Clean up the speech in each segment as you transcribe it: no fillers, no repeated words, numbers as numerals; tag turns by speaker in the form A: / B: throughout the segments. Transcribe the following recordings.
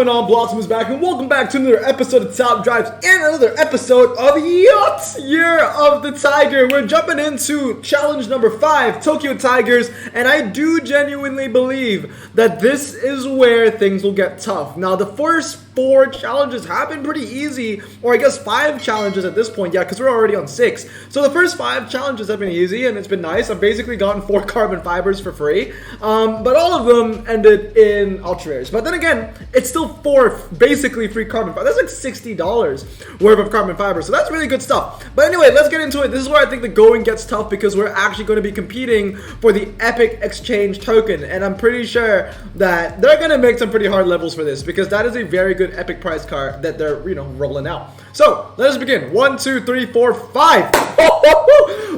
A: going on? Blossom is back, and welcome back to another episode of Top Drives and another episode of Yacht Year of the Tiger. We're jumping into challenge number 5, Tokyo Tigers, and I do genuinely believe that this is where things will get tough. Now, the first 4 challenges have been pretty easy, or I guess 5 challenges at this point, yeah, because we're already on 6. So the first 5 challenges have been easy, and it's been nice. I've basically gotten 4 carbon fibers for free, but all of them ended in ultra rares. But then again, it's still 4 basically free carbon fibers. That's like $60 worth of carbon fibers, so that's really good stuff. But anyway, let's get into it. This is where I think the going gets tough, because we're actually going to be competing for the Epic Exchange token, and I'm pretty sure that they're going to make some pretty hard levels for this, because that is a very good epic prize card that they're, rolling out. So let us begin. 1, 2, 3, 4, 5.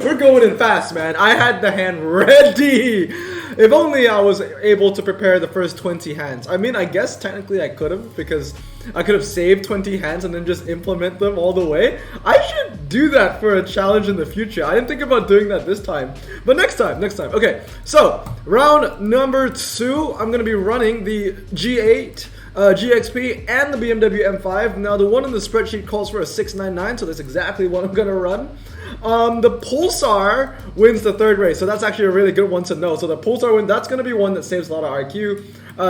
A: We're going in fast, man. I had the hand ready. If only I was able to prepare the first 20 hands. I mean, I guess technically I could have, because I could have saved 20 hands and then just implement them all the way. I should do that for a challenge in the future. I didn't think about doing that this time, but next time. Okay, so round number 2, I'm going to be running the G8, GXP, and the BMW M5. Now, the one in the spreadsheet calls for a 699, so that's exactly what I'm going to run. The Pulsar wins the 3rd race, so that's actually a really good one to know. So the Pulsar win, that's going to be one that saves a lot of RQ.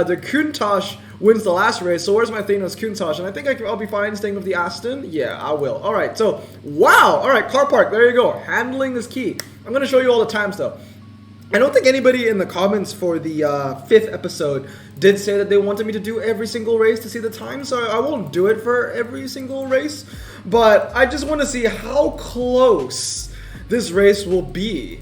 A: The Countach wins the last race, so where's my Thanos Countach? And I think I'll be fine staying with the Aston. Yeah, I will. Alright, so, wow! Alright, car park, there you go. Handling is key. I'm going to show you all the times, though. I don't think anybody in the comments for the 5th episode did say that they wanted me to do every single race to see the time, so I won't do it for every single race, but I just want to see how close this race will be.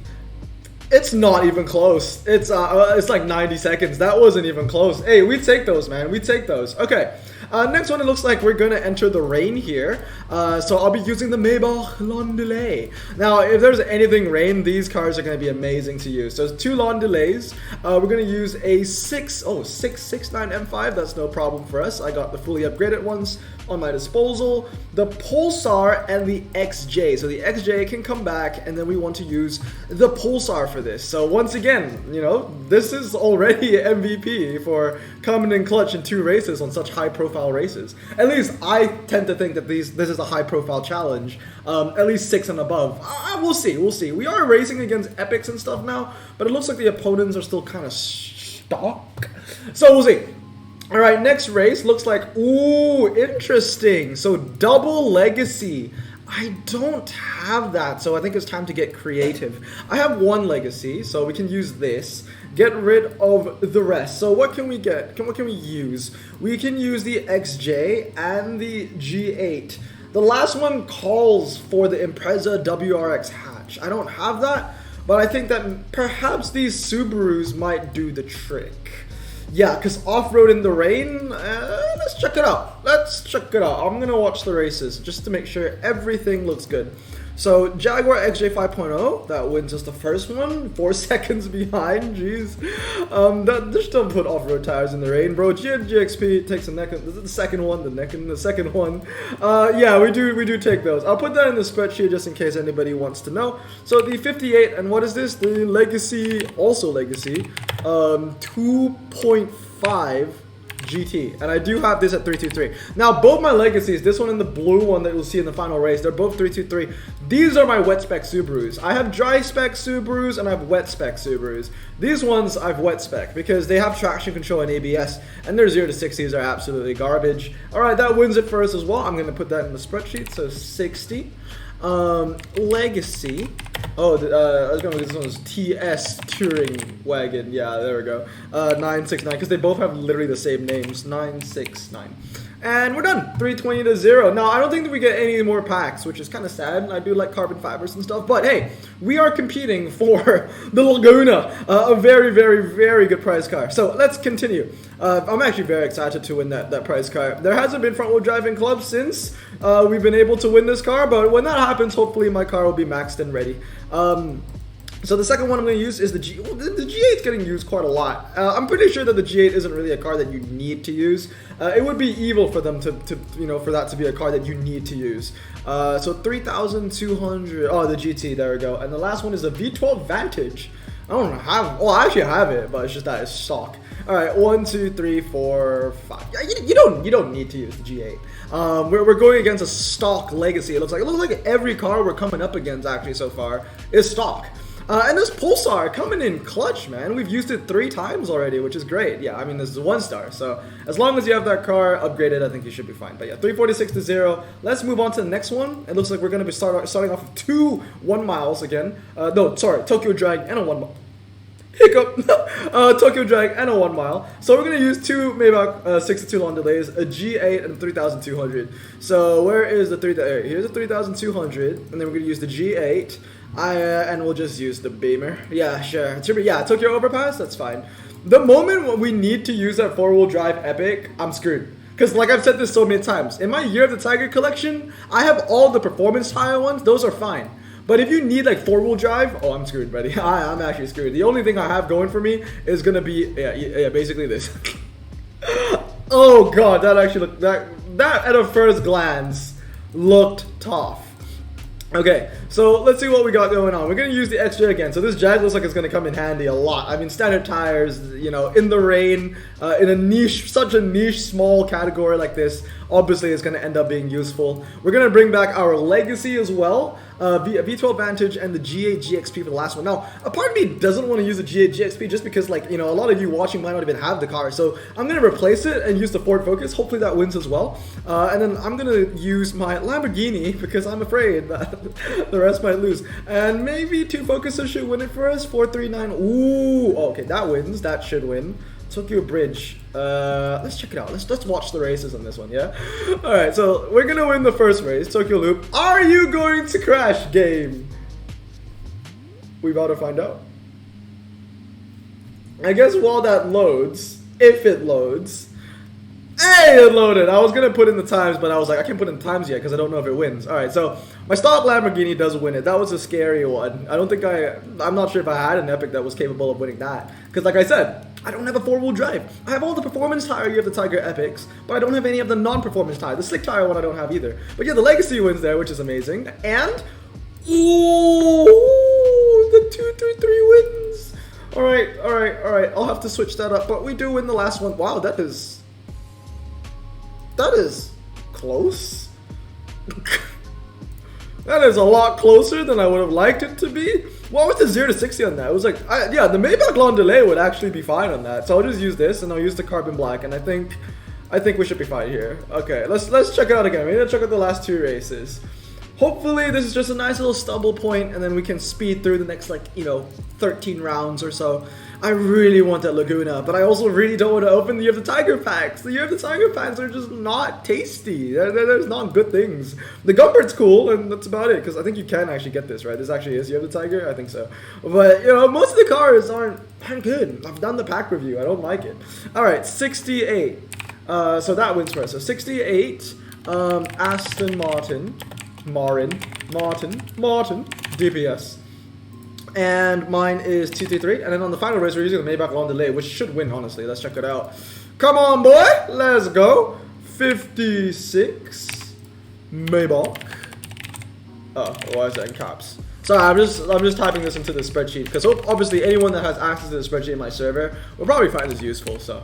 A: It's not even close. It's like 90 seconds. That wasn't even close. Hey, we take those, man. We take those. Okay. Next one, it looks like we're going to enter the rain here. So I'll be using the Maybach Londelay. Now, if there's anything rain, these cars are going to be amazing to use. So 2 Londelays. We're going to use a 669 M5. That's no problem for us. I got the fully upgraded ones on my disposal. The Pulsar and the XJ. So the XJ can come back, and then we want to use the Pulsar for this. So once again, this is already MVP for coming in clutch in 2 races on such high profile races. At least I tend to think that this is a high profile challenge. At least 6 and above. We'll see. We are racing against epics and stuff now, but it looks like the opponents are still kind of stuck. So we'll see. Alright, next race looks like, ooh, interesting. So double legacy. I don't have that, so I think it's time to get creative. I have 1 legacy, so we can use this. Get rid of the rest. So what can we get? What can we use? We can use the XJ and the G8. The last one calls for the Impreza WRX hatch. I don't have that, but I think that perhaps these Subarus might do the trick. Yeah, because off-road in the rain, let's check it out. I'm going to watch the races just to make sure everything looks good. So, Jaguar XJ 5.0, that wins us the first one, 4 seconds behind, jeez. Just don't put off-road tires in the rain, bro. GXP takes the second one. Yeah, we do take those. I'll put that in the spreadsheet just in case anybody wants to know. So, the 58, and what is this? The Legacy, also Legacy, 2.5 GT, and I do have this at 323. Now, both my legacies, this one and the blue one that you'll see in the final race, they're both 323. These are my wet spec Subarus. I have dry spec Subarus and I have wet spec Subarus. These ones I've wet spec because they have traction control and ABS, and their 0 to 60s are absolutely garbage. Alright, that wins it for us as well. I'm going to put that in the spreadsheet, so 60. Legacy. Oh, I was going to look at this one's TS Touring Wagon. Yeah, there we go. 969, because they both have literally the same names. 969. And we're done. 320 to 0. Now, I don't think that we get any more packs, which is kind of sad. I do like carbon fibers and stuff. But hey, we are competing for the Laguna. A very, very, very good prize car. So let's continue. I'm actually very excited to win that prize car. There hasn't been front-wheel drive in club since we've been able to win this car. But when that happens, hopefully my car will be maxed and ready. So the second one I'm going to use is the G8. Well, the G8 is getting used quite a lot. I'm pretty sure that the G8 isn't really a car that you need to use. It would be evil for them to for that to be a car that you need to use. So 3,200. Oh, the GT. There we go. And the last one is the V12 Vantage. I don't have. Well, I actually have it, but it's just that it's stock. All right, 1, 2, 3, 4, 5. Yeah, you don't need to use the G8. We're going against a stock legacy. It looks like every car we're coming up against actually so far is stock. And this Pulsar coming in clutch, man. We've used it 3 times already, which is great. Yeah, I mean, this is a 1-star. So as long as you have that car upgraded, I think you should be fine. But yeah, 346 to 0. Let's move on to the next one. It looks like we're going to be starting off with 2 1 miles again. No, sorry, Tokyo Drag and a 1 mile. Hiccup. Tokyo Drag and a 1 mile. So we're going to use 2 Maybach 62 long delays, a G8 and a 3200. So where is the 3000? Here's a 3200, and then we're going to use the G8. And we'll just use the Beamer. Yeah, sure. Yeah, Tokyo Overpass, that's fine. The moment we need to use that 4-wheel drive epic, I'm screwed. Because like I've said this so many times, in my Year of the Tiger collection, I have all the performance tire ones. Those are fine. But if you need like 4-wheel drive, oh, I'm screwed, buddy. I'm actually screwed. The only thing I have going for me is gonna be basically this. Oh god, that actually looked that at a first glance looked tough. Okay, so let's see what we got going on. We're going to use the extra again. So this Jag looks like it's going to come in handy a lot. I mean, standard tires, you know, in the rain, in a niche, such a niche, small category like this, obviously it's going to end up being useful. We're going to bring back our Legacy as well, V12 Vantage and the G8 GXP for the last one. Now, a part of me doesn't want to use the G8 GXP just because, like, you know, a lot of you watching might not even have the car. So I'm going to replace it and use the Ford Focus. Hopefully that wins as well. And then I'm going to use my Lamborghini because I'm afraid that the rest might lose. And maybe 2 Focuses should win it for us. 439. Ooh, okay, that wins. That should win. Tokyo Bridge. Let's check it out. Let's watch the races on this one, yeah? Alright, so we're gonna win the first race, Tokyo Loop. Are you going to crash, game? We about to find out. I guess while that loads, if it loads. Hey, it loaded. I was gonna put in the times, but I was like, I can't put in the times yet because I don't know if it wins. Alright, so my stock Lamborghini does win it. That was a scary one. I'm not sure if I had an Epic that was capable of winning that. Because like I said, I don't have a 4-wheel drive. I have all the performance tire Year of the Tiger Epics, but I don't have any of the non-performance tire. The slick tire one I don't have either. But yeah, the Legacy wins there, which is amazing. And, ooh, the 2-3-3 wins. Alright. I'll have to switch that up, but we do win the last one. Wow, that is close. That is a lot closer than I would have liked it to be. What was the 0 to 60 on that? It was like, yeah, the Maybach long delay would actually be fine on that. So I'll just use this and I'll use the carbon black, and I think we should be fine here. Okay, let's check it out again. Maybe check out the last 2 races. Hopefully this is just a nice little stubble point, and then we can speed through the next, like, you know, 13 rounds or so. I really want that Laguna, but I also really don't want to open the Year of the Tiger packs. The Year of the Tiger packs are just not tasty. There's not good things. The Gumpert's cool, and that's about it, because I think you can actually get this, right? This actually is Year of the Tiger? I think so. But, you know, most of the cars aren't good. I've done the pack review. I don't like it. All right, 68. So that wins for us. So 68, Aston Martin, DPS. And mine is 233. And then on the final race, we're using the Maybach long delay, which should win, honestly. Let's check it out. Come on, boy. Let's go. 56 Maybach. Oh, why is that in caps? Sorry, I'm just typing this into the spreadsheet, because obviously anyone that has access to the spreadsheet in my server will probably find this useful. So,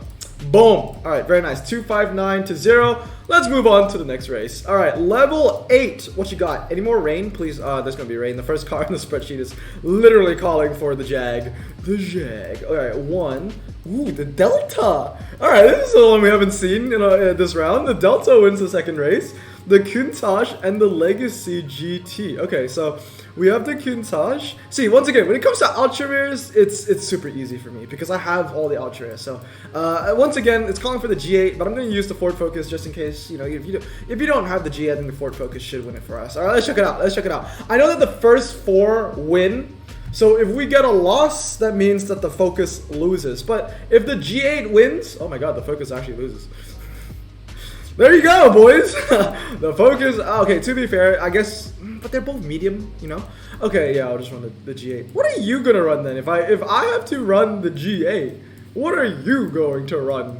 A: boom. All right, very nice. 259 to 0. Let's move on to the next race. All right, level 8. What you got? Any more rain, please? There's gonna be rain. The first car in the spreadsheet is literally calling for the Jag. The Jag. All right, 1. Ooh, the Delta. All right, this is the one we haven't seen, you know, this round. The Delta wins the second race. The Countach and the Legacy GT. Okay, so we have the Countach. See, once again, when it comes to ultra rares, it's super easy for me because I have all the ultra rares. So once again, it's calling for the G8, but I'm going to use the Ford Focus just in case, you know, if you don't have the G8, then the Ford Focus should win it for us. All right, let's check it out. Let's check it out. I know that the first 4 win. So if we get a loss, that means that the Focus loses. But if the G8 wins, oh my god, the Focus actually loses. There you go, boys. The Focus. Okay, to be fair, I guess, but they're both medium, you know. Okay, yeah, I'll just run the G8. What are you gonna run then? If I have to run the G8, what are you going to run?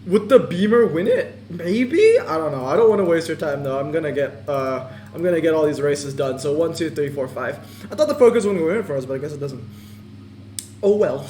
A: Would the Beamer win it? Maybe. I don't know. I don't want to waste your time though. I'm gonna get all these races done. So 1, 2, 3, 4, 5. I thought the Focus wouldn't win it for us, but I guess it doesn't. Oh well.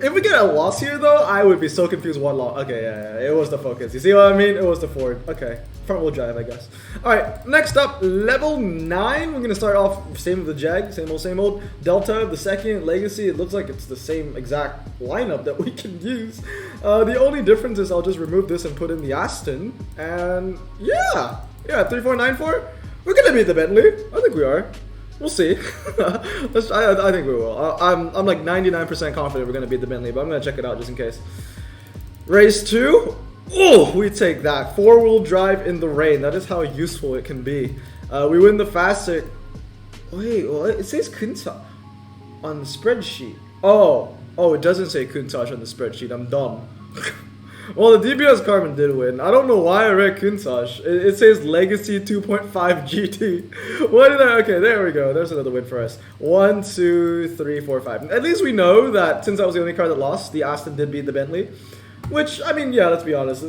A: If we get a loss here though, I would be so confused what loss. Okay, yeah, it was the Focus. You see what I mean? It was the Ford. Okay, front wheel drive, I guess. Alright, next up, level 9. We're gonna start off same with the Jag, same old. Delta, the second, Legacy. It looks like it's the same exact lineup that we can use. The only difference is I'll just remove this and put in the Aston. And yeah, 3494. We're gonna beat the Bentley. I think we are. We'll see. I think we will. I'm like 99% confident we're going to beat the Bentley, but I'm going to check it out just in case. Race 2. Oh, we take that. 4-wheel drive in the rain. That is how useful it can be. We win the fastest. Wait, what? It says Countach on the spreadsheet. Oh, it doesn't say Countach on the spreadsheet. I'm dumb. Well, the DBS Carbon did win. I don't know why I read Countach. It says Legacy 2.5 GT. What did I? Okay, there we go. There's another win for us. 1, 2, 3, 4, 5. At least we know that since I was the only car that lost, the Aston did beat the Bentley. Which, I mean, yeah, let's be honest.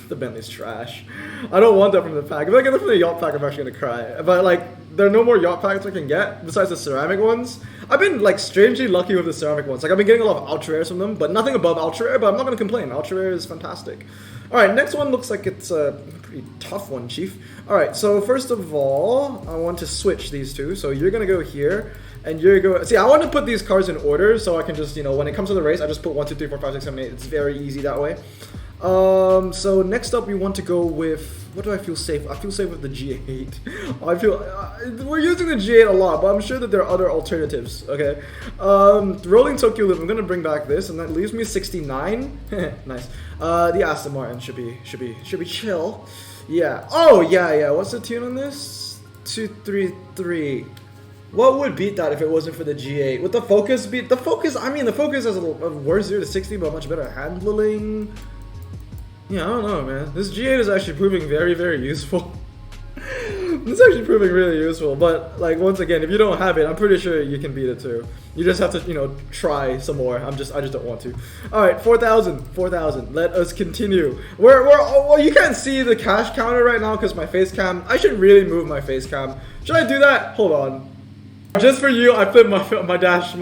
A: The Bentley's trash. I don't want that from the pack. If I get that from the yacht pack, I'm actually going to cry. But, like, there are no more yacht packs I can get besides the ceramic ones. I've been, like, strangely lucky with the ceramic ones. Like, I've been getting a lot of ultra rares from them, but nothing above ultra rare, but I'm not going to complain. Ultra rare is fantastic. Alright, next one looks like it's a pretty tough one, Chief. Alright, so first of all, I want to switch these two. So you're going to go here, and you're going... See, I want to put these cars in order so I can just, you know, when it comes to the race, I just put 1, 2, 3, 4, 5, 6, 7, 8. It's very easy that way. So next up we want to go with... What do I feel safe? I feel safe with the G8. I feel... we're using the G8 a lot, but I'm sure that there are other alternatives, okay? Rolling Tokyo Lift, I'm going to bring back this, and that leaves me 69. Nice. The Aston Martin should be chill. Yeah. Oh, yeah. What's the tune on this? 233. What would beat that if it wasn't for the G8? Would the Focus beat... The Focus, I mean, the Focus has a worse 0 to 60, but much better handling. Yeah, I don't know, man. This G8 is actually proving very, very useful. It's actually proving really useful, but, like, once again, if you don't have it, I'm pretty sure you can beat it too. You just have to, you know, try some more. I just don't want to. Alright, 4,000. Let us continue. Well, you can't see the cash counter right now because my face cam. I should really move my face cam. Should I do that? Hold on. Just for you, I put my dash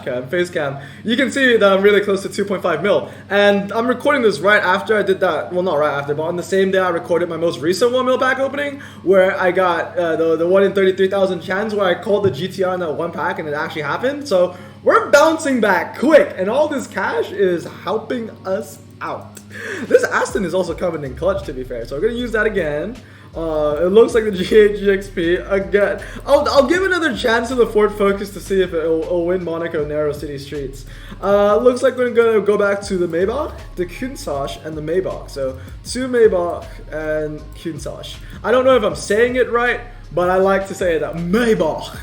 A: cam, face cam. You can see that I'm really close to 2.5 mil. And I'm recording this right after I did that. Well, not right after, but on the same day I recorded my most recent 1 mil pack opening, where I got the 1 in 33,000 chance where I called the GTR in that one pack and it actually happened. So we're bouncing back quick, and all this cash is helping us out. This Aston is also coming in clutch, to be fair. So we're gonna use that again. It looks like the G8 GXP again. I'll give another chance to the Ford Focus to see if it'll win Monaco Narrow City Streets. Looks like we're gonna go back to the Maybach, the Countach, and the Maybach. So 2 Maybach and Countach. I don't know if I'm saying it right, but I like to say that Maybach.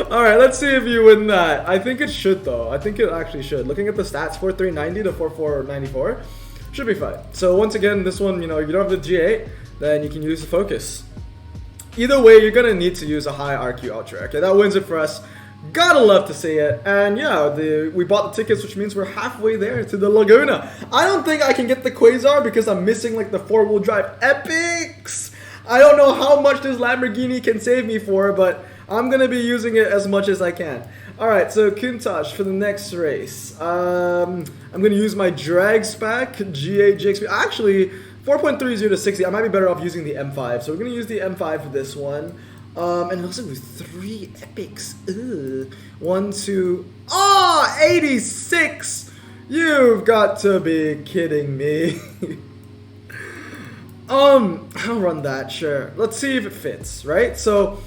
A: Alright, let's see if you win that. I think it should though. I think it actually should. Looking at the stats, 4390 to 4494. Should be fine. So once again, this one, you know, if you don't have the G8, then you can use the Focus. Either way, you're gonna need to use a high RQ Ultra. Okay, that wins it for us. Gotta love to see it. And yeah, we bought the tickets, which means we're halfway there to the Laguna. I don't think I can get the Quasar because I'm missing like the 4-wheel drive epics. I don't know how much this Lamborghini can save me for, but I'm gonna be using it as much as I can. Alright, so Countach for the next race. I'm gonna use my drag spec G8 GXP. Actually, 4.30 to 60. I might be better off using the M5. So we're gonna use the M5 for this one. And it looks like with 3 epics. Ugh. 1, 2. Oh, 86! You've got to be kidding me. I'll run that, sure. Let's see if it fits, right? So,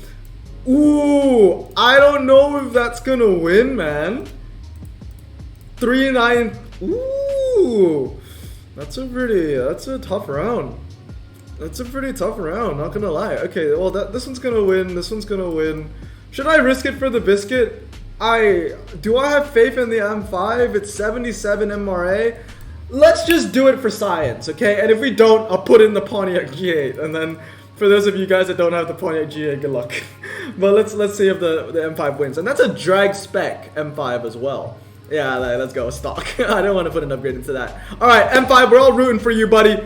A: ooh, I don't know if that's gonna win, man. 3-9. Ooh. That's a tough round. That's a pretty tough round, not gonna lie. Okay, well this one's gonna win, this one's gonna win. Should I risk it for the biscuit? Do I have faith in the M5? It's 77 MRA. Let's just do it for science, okay? And if we don't, I'll put in the Pontiac G8. And then for those of you guys that don't have the Pontiac G8, good luck. But let's see if the M5 wins. And that's a drag spec M5 as well. Yeah, let's go, stock. I don't want to put an upgrade into that. Alright, M5, we're all rooting for you, buddy.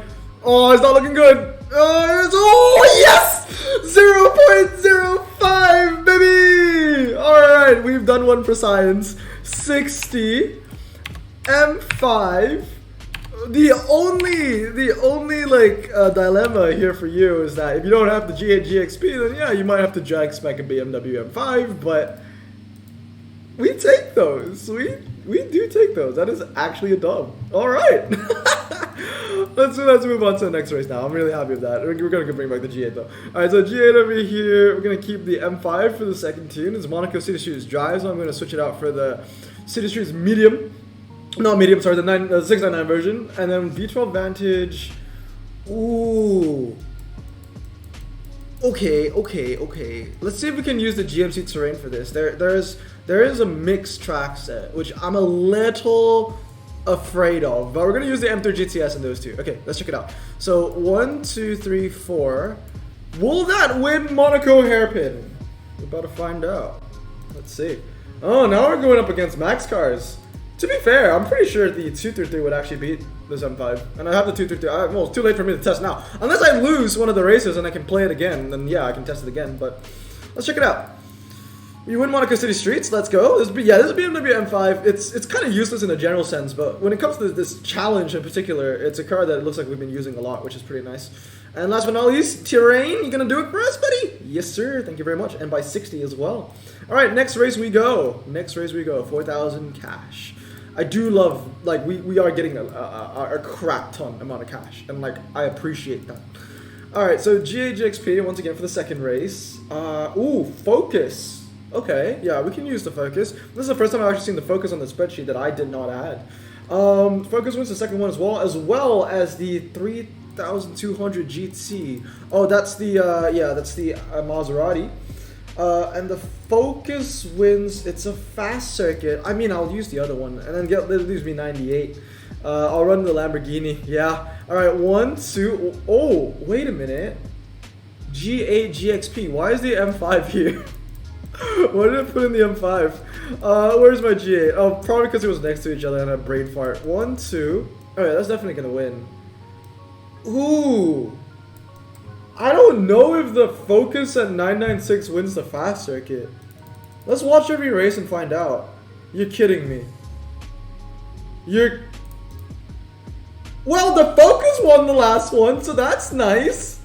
A: Oh, it's not looking good. Oh, yes! 0.05, baby! Alright, we've done one for science. 60 M5. The only like dilemma here for you is that if you don't have the G8 GXP, then yeah, you might have to drag spec a Bmw M5, but we take those. We do take those. That is actually a dub. All right. let's move on to the next race now. I'm really happy with that. We're going to bring back the G8 though. All right, so G8 over here. We're going to keep the M5 for the second tune. It's Monaco City Streets Drive, so I'm going to switch it out for the City Streets Medium. Not medium, sorry, the 699 version. And then V12 Vantage. Ooh. Okay. Let's see if we can use the GMC terrain for this. There is a mixed track set, which I'm a little afraid of. But we're going to use the M3 GTS in those two. Okay, let's check it out. So, 1, 2, 3, 4. Will that win Monaco Hairpin? We're about to find out. Let's see. Oh, now we're going up against Max cars. To be fair, I'm pretty sure the 233 would actually beat this M5. And I have the 233. Well, it's too late for me to test now. Unless I lose one of the races and I can play it again, then yeah, I can test it again. But let's check it out. We win Monaco City Streets. Let's go. This is a Bmw M5. It's kind of useless in a general sense, but when it comes to this challenge in particular, it's a car that it looks like we've been using a lot, which is pretty nice. And last but not least, terrain. You gonna do it for us, buddy? Yes, sir. Thank you very much. And by 60 as well. All right, next race we go. 4,000 cash. I do love, like, we are getting a crap ton amount of cash, and like I appreciate that. All right, so GHXP once again for the second race. Ooh, focus. Okay, yeah, we can use the focus. This is the first time I've actually seen the focus on the spreadsheet that I did not add. Focus wins the second one as well as the 3200 GT. Oh, that's the Maserati. And the Focus wins. It's a fast circuit. I mean, I'll use the other one and then leaves me 98. I'll run the Lamborghini. Yeah. All right. 1, 2. Oh, wait a minute. G8 GXP. Why is the M5 here? Why did I put in the M5? Where's my G8? Oh, probably because it was next to each other and a brain fart. 1, 2. All right, that's definitely gonna win. Ooh. I don't know if the Focus at 996 wins the fast circuit. Let's watch every race and find out. You're kidding me. Well, the Focus won the last one, so that's nice.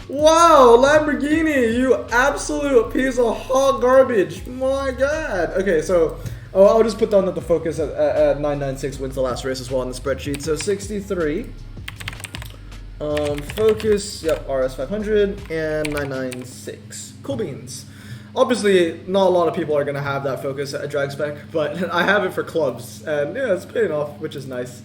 A: Wow, Lamborghini, you absolute piece of hot garbage. My God. Okay, so I'll just put down that the Focus at 996 wins the last race as well on the spreadsheet. So 63. Focus, yep, RS 500 and 996. Cool beans. Obviously, not a lot of people are gonna have that Focus at a drag spec, but I have it for clubs, and yeah, it's paying off, which is nice.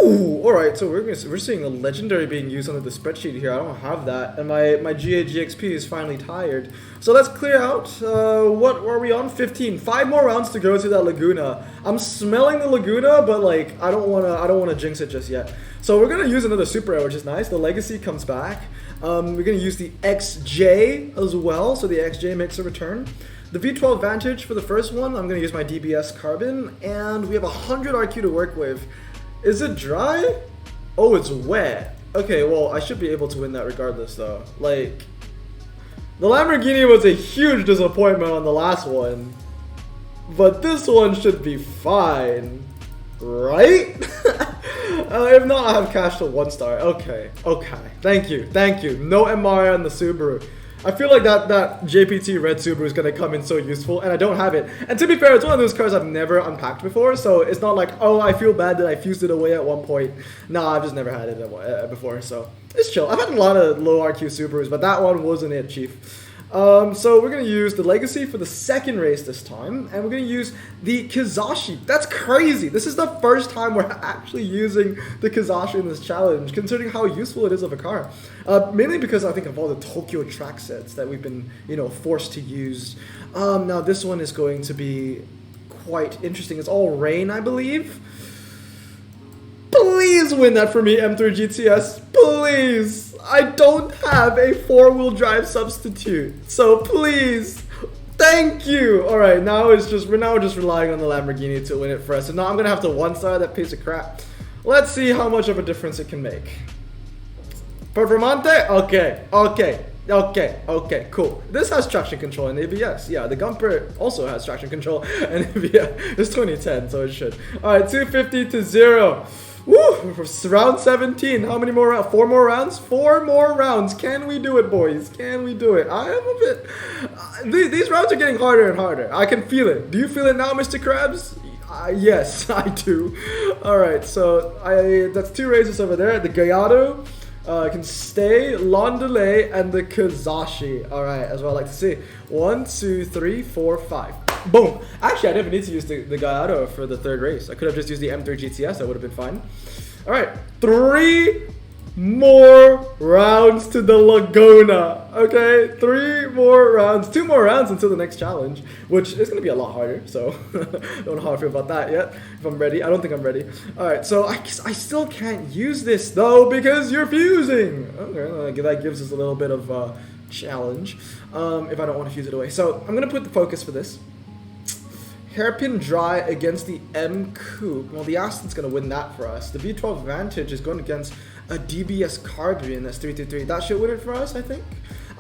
A: Ooh, all right. So we're seeing a legendary being used under the spreadsheet here. I don't have that, and my G8 GXP is finally tired. So let's clear out. What are we on? 15. 5 more rounds to go to that Laguna. I'm smelling the Laguna, but like I don't wanna jinx it just yet. So we're gonna use another Super Air, which is nice. The Legacy comes back. We're gonna use the XJ as well, so the XJ makes a return. The V12 Vantage for the first one, I'm gonna use my DBS Carbon, and we have 100 RQ to work with. Is it dry? Oh, it's wet. Okay, well, I should be able to win that regardless, though. Like, the Lamborghini was a huge disappointment on the last one, but this one should be fine, right? If not, I have cash to 1 star. Okay. Thank you. No MRI on the Subaru. I feel like that JPT red Subaru is going to come in so useful, and I don't have it. And to be fair, it's one of those cars I've never unpacked before, so it's not like, oh, I feel bad that I fused it away at one point. Nah, I've just never had it before, so it's chill. I've had a lot of low RQ Subarus, but that one wasn't it, chief. So we're going to use the Legacy for the second race this time, and we're going to use the Kizashi. That's crazy. This is the first time we're actually using the Kizashi in this challenge, considering how useful it is of a car. Mainly because I think of all the Tokyo track sets that we've been, forced to use. Now this one is going to be quite interesting. It's all rain, I believe. Please win that for me, M3 GTS. Please. I don't have a 4-wheel drive substitute, so please, thank you. All right, we're now just relying on the Lamborghini to win it for us. So now I'm gonna have to 1-star that piece of crap. Let's see how much of a difference it can make. Performante, okay. Okay, cool. This has traction control and ABS. Yeah, the Gumper also has traction control and ABS. It's 2010, so it should. Alright, 250 to 0. Woo! Round 17. How many more rounds? 4 more rounds? 4 more rounds. Can we do it, boys? Can we do it? I am a bit... these rounds are getting harder and harder. I can feel it. Do you feel it now, Mr. Krabs? Yes, I do. Alright, so that's 2 races over there. The Gallardo can stay, Londele, and the Kazashi. Alright, as well I like to see. 1, 2, 3, 4, 5. Boom. Actually, I didn't need to use the Gallardo for the 3rd race. I could have just used the M3 GTS. That would have been fine. Alright, 3 more rounds to the Laguna. Okay, 3 more rounds. 2 more rounds until the next challenge, which is going to be a lot harder. So, don't know how I feel about that yet. If I'm ready. I don't think I'm ready. Alright, so I still can't use this, though, because you're fusing. Okay, that gives us a little bit of challenge if I don't want to fuse it away. So, I'm going to put the focus for this. Hairpin dry against the M Coupe. Well, the Aston's going to win that for us. The V12 Vantage is going against a DBS Carbon that's 323. That should win it for us, I think.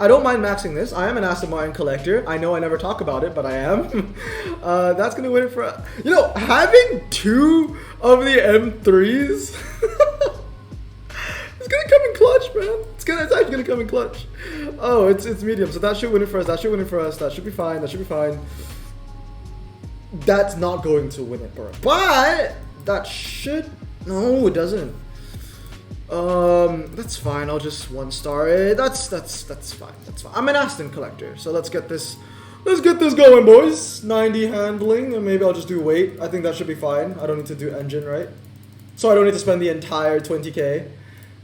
A: I don't mind maxing this. I am an Aston Martin collector. I know I never talk about it, but I am. That's going to win it for us. You know, having 2 of the M3s... It's going to come in clutch, man. It's actually going to come in clutch. Oh, it's medium. So that should win it for us. That should win it for us. That should be fine. That should be fine. That's not going to win it, bro. But that should... No, it doesn't. That's fine. I'll just 1-star it. That's fine. That's fine. I'm an Aston collector, so let's get this going, boys. 90 handling, and maybe I'll just do weight. I think that should be fine. I don't need to do engine, right? So I don't need to spend the entire 20k.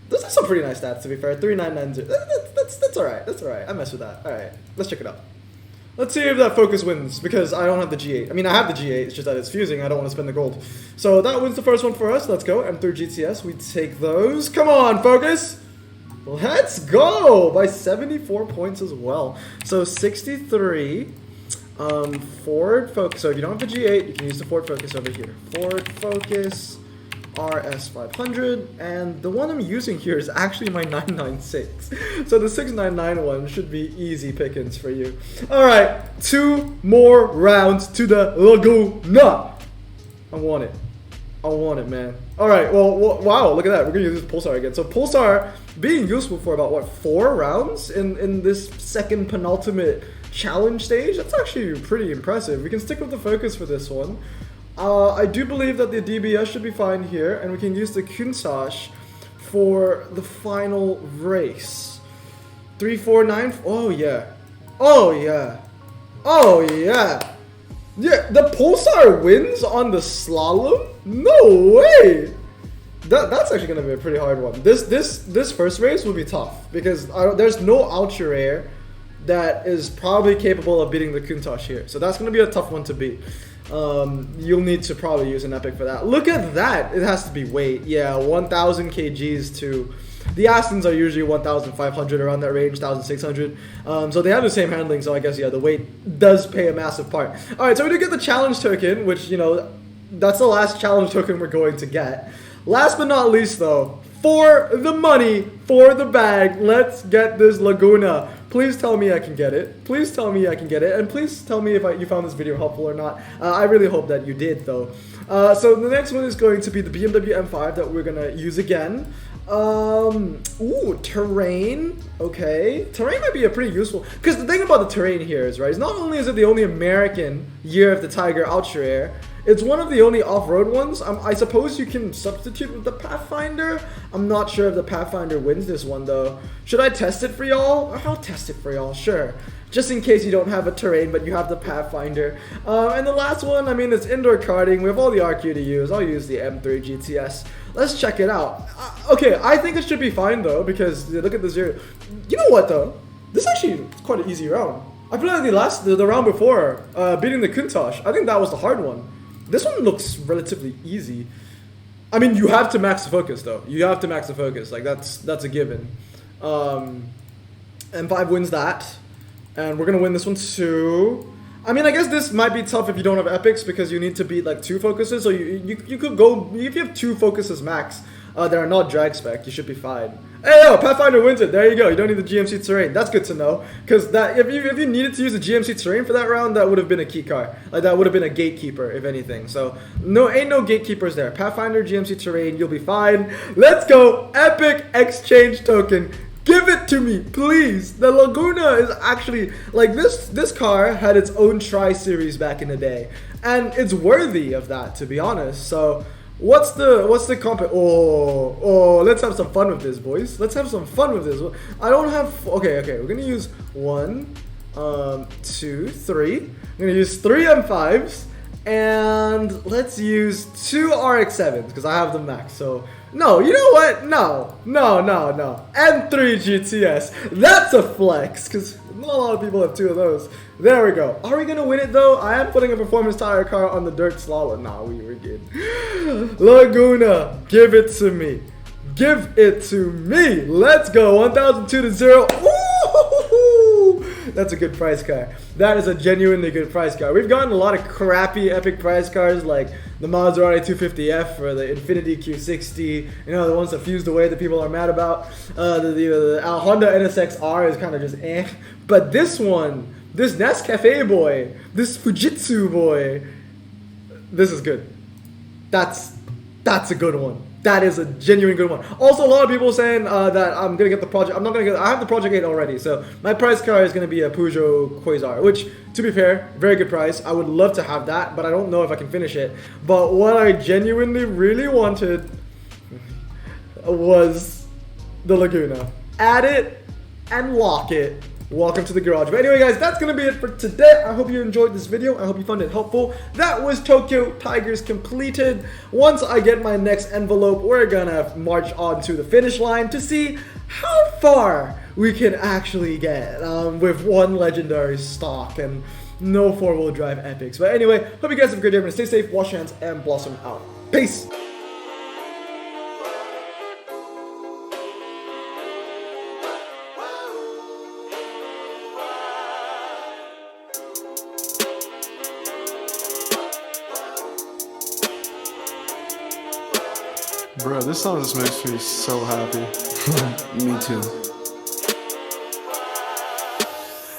A: Those are some pretty nice stats, to be fair. 3990. That's alright. That's alright. I mess with that. Alright, let's check it out. Let's see if that focus wins, because I don't have the G8. I mean, I have the G8, it's just that it's fusing. I don't want to spend the gold. So that wins the first one for us. Let's go. M3 GTS, we take those. Come on, focus. Let's go by 74 points as well. So 63. Ford Focus. So if you don't have the G8, you can use the Ford Focus over here. Ford Focus RS500, and the one I'm using here is actually my 996. So the 699 one should be easy pickings for you. Alright, 2 more rounds to the Laguna. I want it, man. Alright, well, wow, look at that. We're gonna use this Pulsar again. So Pulsar being useful for about, what, 4 rounds in this second penultimate challenge stage? That's actually pretty impressive. We can stick with the focus for this one. I do believe that the DBS should be fine here, and we can use the Countach for the final race. 349. Oh yeah. Oh yeah. Oh yeah. Yeah, the Pulsar wins on the slalom? No way. That's actually gonna be a pretty hard one. This first race will be tough because there's no ultra rare that is probably capable of beating the Countach here. So that's gonna be a tough one to beat. You'll need to probably use an epic for that. Look at that. It has to be weight. Yeah, 1,000 kgs to... The Astons are usually 1,500, around that range, 1,600. So they have the same handling, so I guess, yeah, the weight does play a massive part. Alright, so we do get the challenge token, which, you know, that's the last challenge token we're going to get. Last but not least, though, for the money, for the bag, let's get this Laguna. Please tell me I can get it. Please tell me I can get it. And please tell me if you found this video helpful or not. I really hope that you did, though. So the next one is going to be the Bmw M5 that we're going to use again. Ooh, terrain. Okay. Terrain might be a pretty useful... Because the thing about the terrain here is, right, is not only is it the only American Year of the Tiger Ultra Rare, it's one of the only off-road ones. I suppose you can substitute with the Pathfinder. I'm not sure if the Pathfinder wins this one, though. Should I test it for y'all? I'll test it for y'all, sure. Just in case you don't have a terrain, but you have the Pathfinder. And the last one, I mean, it's indoor karting. We have all the RQ to use. I'll use the M3 GTS. Let's check it out. Okay, I think it should be fine, though, because look at the 0. You know what, though? This actually is quite an easy round. I feel like the round before, beating the Countach, I think that was the hard one. This one looks relatively easy. I mean, you have to max the focus, though. You have to max the focus. Like, that's a given. M5 wins that. And we're going to win this one, too. I mean, I guess this might be tough if you don't have epics because you need to beat, like, 2 focuses. So you could go... If you have 2 focuses max, that are not drag spec, you should be fine. Hey yo, Pathfinder wins it. There you go. You don't need the GMC terrain. That's good to know. Because that if you needed to use the GMC terrain for that round, that would have been a key car. Like that would have been a gatekeeper, if anything. So ain't no gatekeepers there. Pathfinder, GMC terrain, you'll be fine. Let's go. Epic exchange token. Give it to me, please. The Laguna is actually like this car had its own tri-series back in the day, and it's worthy of that, to be honest. So what's the comp? Oh, let's have some fun with this, boys. Let's have some fun with this. I don't have okay. We're gonna use 1, 2, 3. I'm gonna use 3 M5s, and let's use 2 RX-7s because I have the max. So no, you know what? No. M3 GTS. That's a flex because not a lot of people have 2 of those. There we go. Are we gonna win it though? I am putting a performance tire car on the dirt slalom. Nah, we were good. Laguna, give it to me. Give it to me. Let's go. 1,002 to 0. Ooh, that's a good price car. That is a genuinely good price car. We've gotten a lot of crappy epic price cars like the Maserati 250F or the Infiniti Q60. You know, the ones that fused away that people are mad about. The Honda NSX-R is kind of just eh. But this one, this Nescafe boy, this Fujitsu boy, this is good. That's a good one. That is a genuine good one. Also, a lot of people saying that I'm gonna get the project. I'm not gonna get. I have the Project 8 already, so my price car is gonna be a Peugeot Quasar, which, to be fair, very good price. I would love to have that, but I don't know if I can finish it. But what I genuinely really wanted was the Laguna. Add it and lock it. Welcome to the garage. But anyway, guys, that's going to be it for today. I hope you enjoyed this video. I hope you found it helpful. That was Tokyo Tigers completed. Once I get my next envelope, we're going to march on to the finish line to see how far we can actually get with one legendary stock and no four-wheel drive epics. But anyway, hope you guys have a great day. I'm going to stay safe, wash your hands, and blossom out. Peace!
B: Bro, this song just makes me so happy.
C: Me too.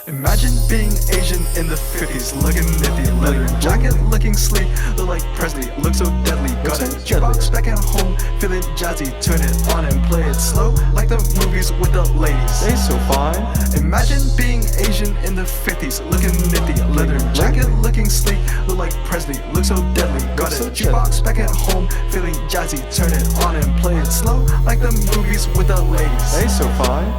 D: Imagine being Asian in the 50s, looking nifty, leather jacket, looking sleek, look like Presley, look so deadly, got a jukebox back at home, feeling jazzy, turn it on and play it slow, like the movies with the ladies.
B: They so fine.
D: Imagine being Asian in the 50s, looking nifty, leather jacket, looking sleek, look like Presley, look so deadly, got a jukebox back at home, feeling jazzy, turn it on and play it slow, like the movies with the ladies.
B: They so fine.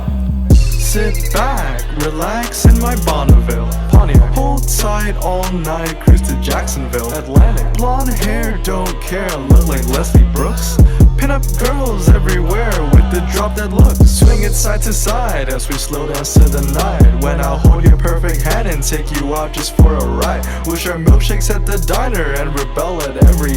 D: Sit back, relax in my Bonneville Pontiac. Hold tight all night, cruise to Jacksonville
B: Atlantic.
D: Blonde hair, don't care, look like Leslie Brooks. Pin up girls everywhere with the drop dead look. Swing it side to side as we slow dance to the night. When I'll hold your perfect hand and take you out just for a ride. We'll share milkshakes at the diner and rebel at every